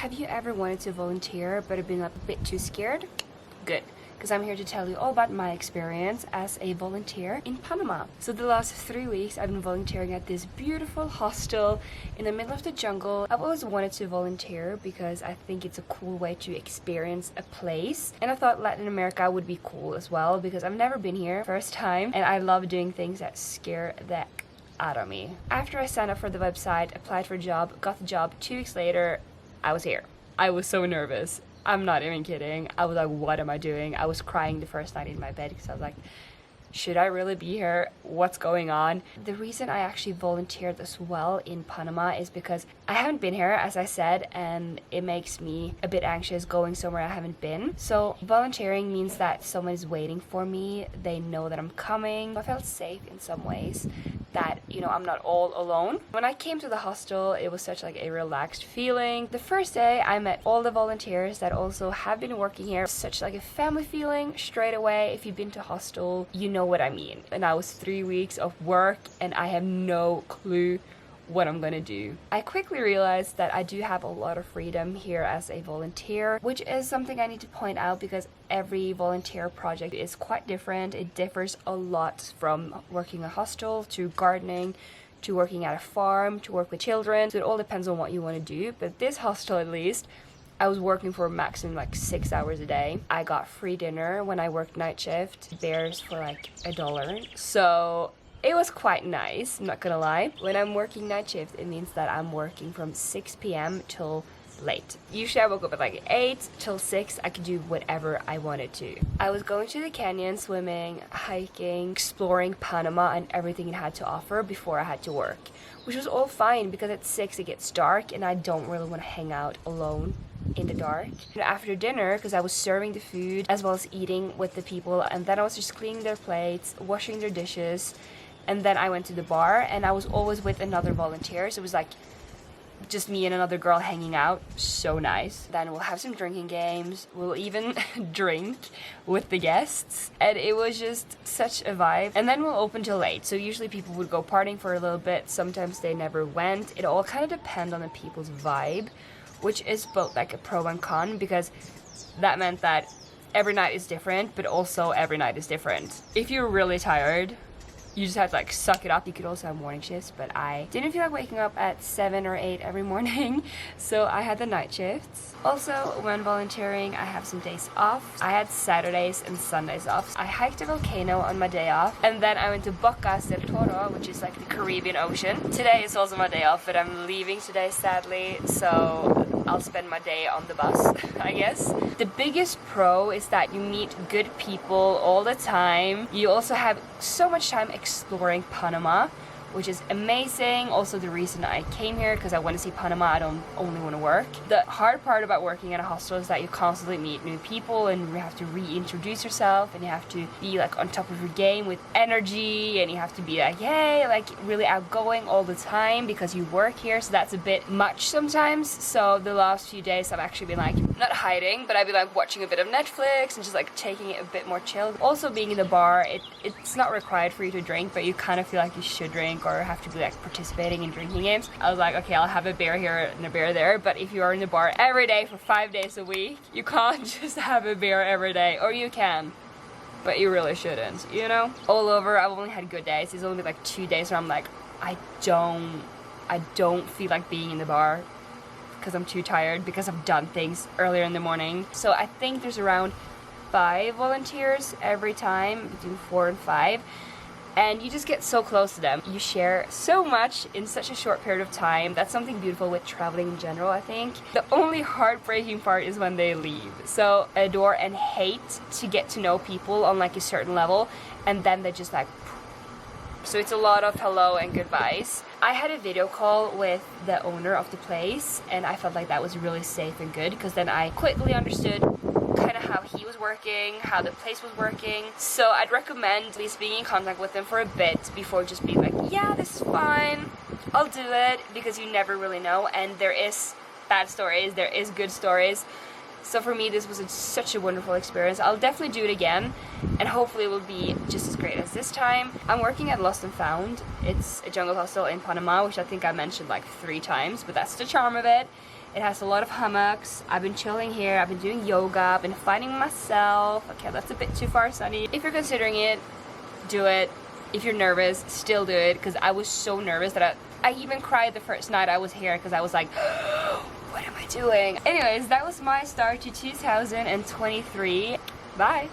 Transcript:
Have you ever wanted to volunteer but have been a bit too scared? Good, because I'm here to tell you all about my experience as a volunteer in Panama. So the last 3 weeks I've been volunteering at this beautiful hostel in the middle of the jungle. I've always wanted to volunteer because I think it's a cool way to experience a place, and I thought Latin America would be cool as well because I've never been here, first time, and I love doing things that scare the heck out of me. After I signed up for the website, applied for a job, got the job, 2 weeks later I was here. I was so nervous. I'm not even kidding. I was like, what am I doing? I was crying the first night in my bed because I was like, should I really be here? What's going on? The reason I actually volunteered as well in Panama is because I haven't been here, as I said, and it makes me a bit anxious going somewhere I haven't been. So volunteering means that someone is waiting for me. They know that I'm coming. I felt safe in some ways, that, you know, I'm not all alone. When I came to the hostel, it was such like a relaxed feeling. The first day I met all the volunteers that also have been working here. Such like a family feeling straight away. If you've been to hostel, you know what I mean. And I was 3 weeks of work and I have no clue what I'm gonna do. I quickly realized that I do have a lot of freedom here as a volunteer, which is something I need to point out because every volunteer project is quite different. It differs a lot from working a hostel to gardening to working at a farm to work with children. So it all depends on what you want to do. But this hostel, at least, I was working for a maximum like 6 hours a day. I got free dinner when I worked night shift, beers for like $1. So it was quite nice, I'm not gonna lie. When I'm working night shift, it means that I'm working from 6 p.m. till late. Usually I woke up at like 8 till 6. I could do whatever I wanted to. I was going to the canyon, swimming, hiking, exploring Panama and everything it had to offer before I had to work, which was all fine because at 6 it gets dark and I don't really want to hang out alone in the dark. And after dinner, because I was serving the food as well as eating with the people, and then I was just cleaning their plates, washing their dishes, and then I went to the bar and I was always with another volunteer, so it was like just me and another girl hanging out. So nice. Then we'll have some drinking games, we'll even drink with the guests, and it was just such a vibe. And then we'll open till late, so usually people would go partying for a little bit, sometimes they never went. It all kind of depends on the people's vibe, which is both like a pro and con, because that meant that every night is different, but also every night is different. If you're really tired, you just have to like suck it up. You could also have morning shifts, but I didn't feel like waking up at 7 or 8 every morning, so I had the night shifts. Also, when volunteering, I have some days off. I had Saturdays and Sundays off. I hiked a volcano on my day off, and then I went to Bocas del Toro, which is like the Caribbean Ocean. Today is also my day off, but I'm leaving today, sadly, so I'll spend my day on the bus, I guess. The biggest pro is that you meet good people all the time. You also have so much time exploring Panama, which is amazing. Also the reason I came here, because I want to see Panama, I don't only want to work. The hard part about working at a hostel is that you constantly meet new people and you have to reintroduce yourself and you have to be like on top of your game with energy, and you have to be like, hey, like really outgoing all the time because you work here, so that's a bit much sometimes. So the last few days I've actually been like, not hiding, but I've been like watching a bit of Netflix and just like taking it a bit more chill. Also being in the bar, it's not required for you to drink, but you kind of feel like you should drink or have to be like participating in drinking games. I was like, okay, I'll have a beer here and a beer there, but if you are in the bar every day for 5 days a week, you can't just have a beer every day. Or you can, but you really shouldn't, you know? All over, I've only had good days. There's only like 2 days where I'm like, I don't feel like being in the bar because I'm too tired, because I've done things earlier in the morning. So I think there's around 5 volunteers every time, between 4 and 5. And you just get so close to them. You share so much in such a short period of time. That's something beautiful with traveling in general, I think. The only heartbreaking part is when they leave. So I adore and hate to get to know people on like a certain level, and then they just like, so it's a lot of hello and goodbyes. I had a video call with the owner of the place, and I felt like that was really safe and good, because then I quickly understood kind of how he was working, how the place was working. So I'd recommend at least being in contact with them for a bit before just being like, yeah, this is fine, I'll do it, because you never really know, and there is bad stories, there is good stories. So for me, this was such a wonderful experience. I'll definitely do it again, and hopefully it will be just as great as this time. I'm working at Lost and Found. It's a jungle hostel in Panama, which I think I mentioned like 3 times, but that's the charm of it. It has a lot of hammocks. I've been chilling here. I've been doing yoga. I've been finding myself. Okay, that's a bit too far, Sunny. If you're considering it, do it. If you're nervous, still do it, because I was so nervous that I even cried the first night I was here because I was like, what am I doing? Anyways, that was my start to 2023. Bye.